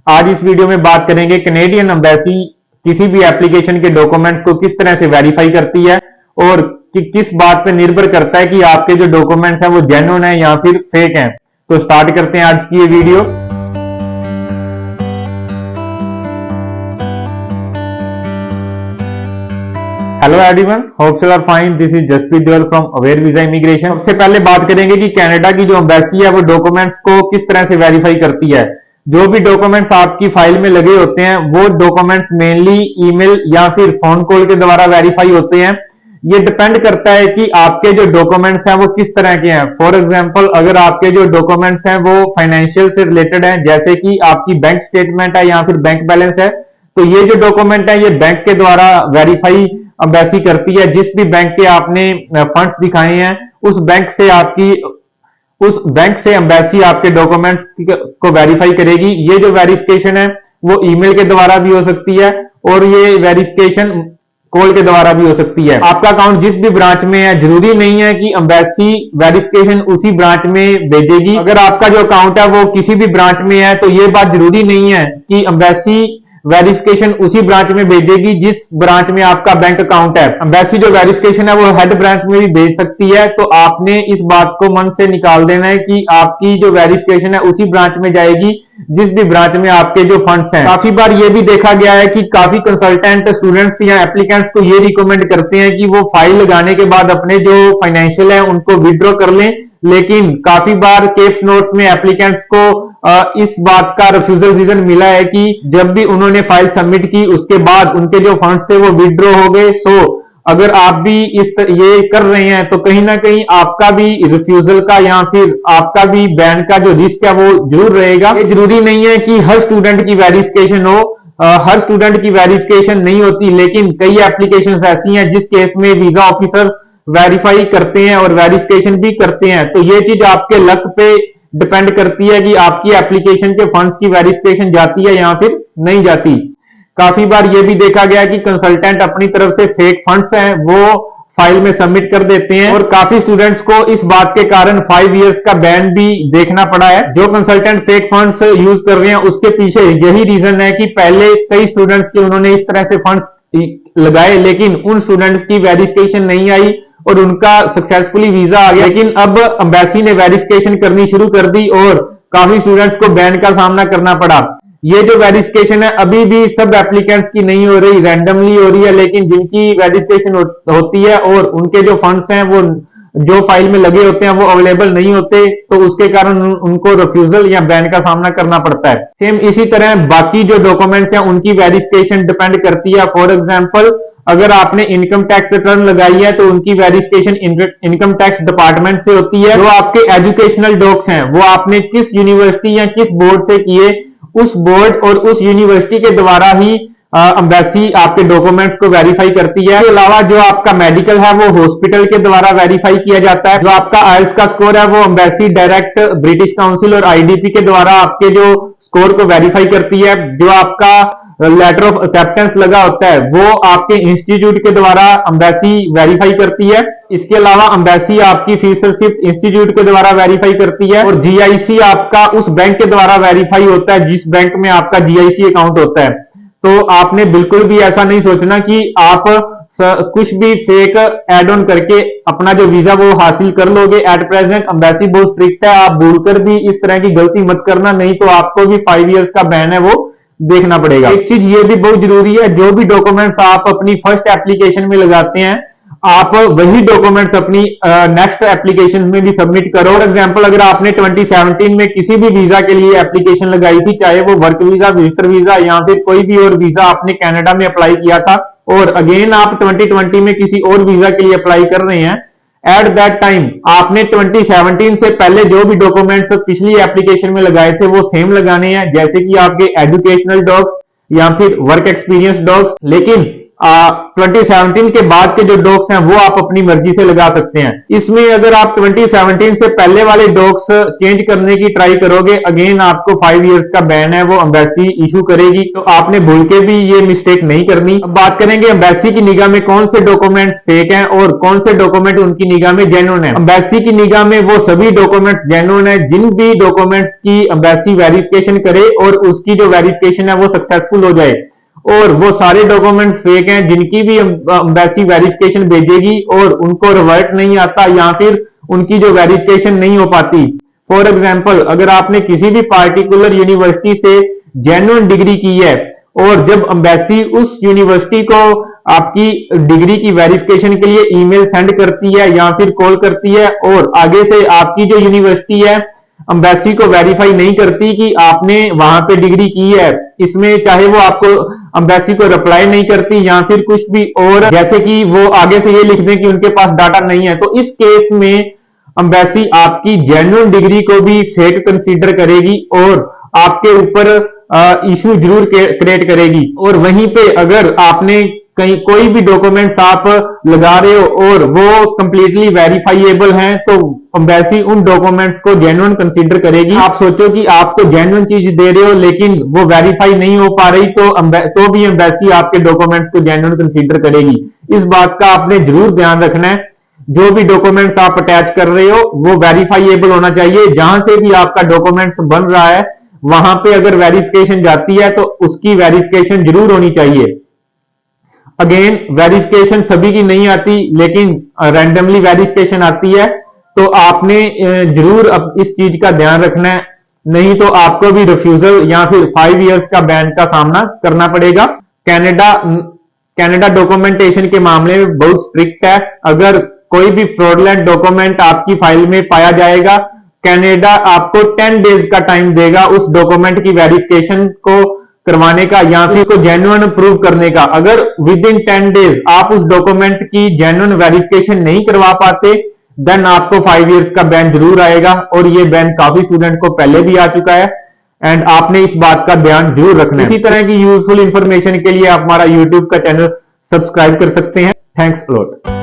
आज इस वीडियो में बात करेंगे कनेडियन एम्बेसी किसी भी एप्लीकेशन के डॉक्यूमेंट्स को किस तरह से वेरीफाई करती है और किस बात पर निर्भर करता है कि आपके जो डॉक्यूमेंट्स हैं वो जेन्युइन है या फिर फेक हैं। तो स्टार्ट करते हैं आज की ये video. Hello everyone, hope you are fine. This is Jaspreet Deol from Aware Visa Immigration. सबसे पहले बात करेंगे कि कनाडा की जो एम्बेसी है वो डॉक्यूमेंट्स को किस तरह से वेरीफाई करती है। जो भी डॉक्यूमेंट्स आपकी फाइल में लगे होते हैं वो डॉक्यूमेंट्स मेनली ईमेल या फिर फोन कॉल के द्वारा वेरीफाई होते हैं। ये डिपेंड करता है कि आपके जो डॉक्यूमेंट्स हैं वो किस तरह के हैं। फॉर एग्जांपल, अगर आपके जो डॉक्यूमेंट्स हैं वो फाइनेंशियल से रिलेटेड हैं, जैसे कि आपकी बैंक स्टेटमेंट है या फिर बैंक बैलेंस है, तो ये जो डॉक्यूमेंट है ये बैंक के द्वारा वेरीफाई एम्बेसी करती है। जिस भी बैंक के आपने फंड्स दिखाए हैं उस बैंक से एम्बेसी आपके डॉक्यूमेंट्स को वेरीफाई करेगी। ये जो वेरिफिकेशन है वो ईमेल के द्वारा भी हो सकती है और ये वेरिफिकेशन कॉल के द्वारा भी हो सकती है। आपका अकाउंट जिस भी ब्रांच में है, जरूरी नहीं है कि एम्बेसी वेरिफिकेशन उसी ब्रांच में भेजेगी। अगर आपका जो अकाउंट है वो किसी भी ब्रांच में है तो ये बात जरूरी नहीं है कि एम्बेसी वेरिफिकेशन उसी ब्रांच में भेजेगी जिस ब्रांच में आपका बैंक अकाउंट है। एम्बेसी जो वेरिफिकेशन है वो हेड ब्रांच में भी भेज सकती है। तो आपने इस बात को मन से निकाल देना है कि आपकी जो वेरिफिकेशन है उसी ब्रांच में जाएगी जिस भी ब्रांच में आपके जो फंड्स हैं। काफी बार ये भी देखा गया है कि काफी कंसल्टेंट स्टूडेंट्स या एप्लीकेंट्स को ये रिकमेंड करते हैं कि वो फाइल लगाने के बाद अपने जो फाइनेंशियल है उनको विड्रॉ कर लें, लेकिन काफी बार केप्स नोट्स में एप्लीकेंट्स को इस बात का रिफ्यूजल रीजन मिला है कि जब भी उन्होंने फाइल सबमिट की उसके बाद उनके जो फंड्स थे वो विड्रॉ हो गए। सो अगर आप भी ये कर रहे हैं तो कहीं ना कहीं आपका भी रिफ्यूजल का या फिर आपका भी बैन का जो रिस्क है वो जरूर रहेगा। ये जरूरी नहीं है कि हर स्टूडेंट की वेरिफिकेशन हो, हर स्टूडेंट की वेरिफिकेशन नहीं होती, लेकिन कई एप्लीकेशंस ऐसी हैं जिस केस में वीजा ऑफिसर वेरीफाई करते हैं और वेरिफिकेशन भी करते हैं। तो ये चीज आपके लक पे डिपेंड करती है कि आपकी एप्लीकेशन के फंड्स की वेरिफिकेशन जाती है या फिर नहीं जाती। काफी बार ये भी देखा गया कि कंसल्टेंट अपनी तरफ से फेक फंड्स हैं वो फाइल में सबमिट कर देते हैं और काफी स्टूडेंट्स को इस बात के कारण 5 इयर्स का बैन भी देखना पड़ा है। जो कंसल्टेंट फेक फंड्स यूज कर रहे हैं उसके पीछे यही रीजन है कि पहले कई स्टूडेंट्स के उन्होंने इस तरह से फंड्स लगाए, लेकिन उन स्टूडेंट्स की वेरिफिकेशन नहीं आई और उनका सक्सेसफुली वीजा आ गया। लेकिन अब एम्बेसी ने वेरिफिकेशन करनी शुरू कर दी और काफी स्टूडेंट्स को बैन का सामना करना पड़ा। ये जो वेरिफिकेशन है अभी भी सब एप्लीकेंट्स की नहीं हो रही, रैंडमली हो रही है, लेकिन जिनकी वेरिफिकेशन होती है और उनके जो फंड्स हैं वो जो फाइल में लगे होते हैं वो अवेलेबल नहीं होते, तो उसके कारण उनको रिफ्यूजल या बैन का सामना करना पड़ता है। सेम इसी तरह बाकी जो डॉक्यूमेंट्स हैं उनकी वेरिफिकेशन डिपेंड करती है। फॉर एग्जांपल, अगर आपने इनकम टैक्स रिटर्न लगाई है तो उनकी वेरिफिकेशन इनकम टैक्स डिपार्टमेंट से होती है। जो आपके एजुकेशनल डॉक्स हैं वो आपने किस यूनिवर्सिटी या किस बोर्ड से किए, उस बोर्ड और उस यूनिवर्सिटी के द्वारा ही एम्बेसी आपके डॉक्यूमेंट्स को वेरीफाई करती है। इसके अलावा जो आपका मेडिकल है वो हॉस्पिटल के द्वारा वेरीफाई किया जाता है। जो आपका आइल्स का स्कोर है वो एम्बेसी डायरेक्ट ब्रिटिश काउंसिल और आईडीपी के द्वारा आपके जो स्कोर को वेरीफाई करती है। जो आपका लेटर ऑफ एक्सेप्टेंस लगा होता है वो आपके इंस्टीट्यूट के द्वारा एम्बेसी वेरीफाई करती है। इसके अलावा एम्बेसी आपकी फीस रिसिप्ट इंस्टीट्यूट के द्वारा वेरीफाई करती है और जीआईसी आपका उस बैंक के द्वारा वेरीफाई होता है जिस बैंक में आपका जीआईसी अकाउंट होता है। तो आपने बिल्कुल भी ऐसा नहीं सोचना कि आप कुछ भी फेक एड ऑन करके अपना जो वीजा वो हासिल कर लोगे। एट प्रेजेंट एम्बेसी बहुत स्ट्रिक्ट है, आप भूलकर भी इस तरह की गलती मत करना, नहीं तो आपको भी 5 इयर्स का बैन है वो देखना पड़ेगा। एक चीज ये भी बहुत जरूरी है, जो भी डॉक्यूमेंट्स आप अपनी फर्स्ट एप्लीकेशन में लगाते हैं आप वही डॉक्यूमेंट्स अपनी नेक्स्ट एप्लीकेशन में भी सबमिट करो। फॉर एग्जांपल, अगर आपने 2017 में किसी भी वीजा के लिए एप्लीकेशन लगाई थी, चाहे वो वर्क वीजा, विजिटर वीजा या फिर कोई भी और वीजा आपने कनाडा में अप्लाई किया था, और अगेन आप 2020 में किसी और वीजा के लिए अप्लाई कर रहे हैं, एट दैट टाइम आपने 2017 से पहले जो भी डॉक्यूमेंट्स पिछली एप्लीकेशन में लगाए थे वो सेम लगाने हैं, जैसे कि आपके एजुकेशनल डॉक्स या फिर वर्क एक्सपीरियंस डॉक्स। लेकिन 2017 के बाद के जो डॉक्स हैं वो आप अपनी मर्जी से लगा सकते हैं। इसमें अगर आप 2017 से पहले वाले डॉक्स चेंज करने की ट्राई करोगे, अगेन आपको 5 इयर्स का बैन है वो एम्बेसी इशू करेगी, तो आपने भूल के भी ये मिस्टेक नहीं करनी। अब बात करेंगे एम्बेसी की निगाह में कौन से डॉक्यूमेंट्स फेक हैं और कौन से डॉक्यूमेंट उनकी निगाह में जेन्युइन है। एम्बेसी की निगाह में वो सभी डॉक्यूमेंट्स जेन्युइन है जिन भी डॉक्यूमेंट्स की एम्बेसी वेरिफिकेशन करे और उसकी जो वेरिफिकेशन है वो सक्सेसफुल हो जाए, और वो सारे डॉक्यूमेंट्स फेक हैं जिनकी भी एम्बेसी वेरिफिकेशन भेजेगी और उनको रिवर्ट नहीं आता या फिर उनकी जो वेरिफिकेशन नहीं हो पाती। फॉर एग्जांपल, अगर आपने किसी भी पार्टिकुलर यूनिवर्सिटी से जेन्युइन डिग्री की है और जब एम्बेसी उस यूनिवर्सिटी को आपकी डिग्री की वेरिफिकेशन के लिए ईमेल सेंड करती है या फिर कॉल करती है और आगे से आपकी जो यूनिवर्सिटी है एम्बेसी को वेरीफाई नहीं करती कि आपने वहां पे डिग्री की है, इसमें चाहे वो आपको एम्बेसी को रिप्लाई नहीं करती या फिर कुछ भी और, जैसे कि वो आगे से ये लिख दें कि उनके पास डाटा नहीं है, तो इस केस में एम्बेसी आपकी जेन्युइन डिग्री को भी फेक कंसीडर करेगी और आपके ऊपर इशू जरूर क्रिएट करेगी। और वहीं पे अगर आपने कहीं कोई भी डॉक्यूमेंट्स आप लगा रहे हो और वो कंप्लीटली वेरीफाइएबल हैं, तो एम्बेसी उन डॉक्यूमेंट्स को जेन्युइन कंसीडर करेगी। आप सोचो कि आप तो जेन्युइन चीज दे रहे हो लेकिन वो वेरीफाई नहीं हो पा रही, तो भी एम्बेसी आपके डॉक्यूमेंट्स को जेन्युइन कंसीडर करेगी। इस बात का आपने जरूर ध्यान रखना है। जो भी डॉक्यूमेंट्स आप अटैच कर रहे हो वो वेरीफाइएबल होना चाहिए। जहां से भी आपका डॉक्यूमेंट्स बन रहा है वहां पे अगर वेरिफिकेशन जाती है तो उसकी वेरिफिकेशन जरूर होनी चाहिए। अगेन, वेरिफिकेशन सभी की नहीं आती लेकिन रैंडमली वेरिफिकेशन आती है, तो आपने जरूर अब इस चीज का ध्यान रखना है, नहीं तो आपको भी रिफ्यूजल या फिर 5 इयर्स का बैन का सामना करना पड़ेगा। कनाडा डॉक्यूमेंटेशन के मामले में बहुत स्ट्रिक्ट है। अगर कोई भी फ्रॉडलेंट डॉक्यूमेंट आपकी फाइल में पाया जाएगा, कनाडा आपको 10 डेज का टाइम देगा उस डॉक्यूमेंट की वेरिफिकेशन को करवाने का या फिर उसको जेन्युइन प्रूव करने का। अगर विद इन 10 डेज आप उस डॉक्यूमेंट की जेन्युइन वेरिफिकेशन नहीं करवा पाते, देन आपको 5 इयर्स का बैन जरूर आएगा, और ये बैन काफी स्टूडेंट को पहले भी आ चुका है एंड आपने इस बात का ध्यान जरूर रखना है। इसी तरह की यूजफुल इंफॉर्मेशन के लिए आप हमारा यूट्यूब का चैनल सब्सक्राइब कर सकते हैं। Thanks a lot.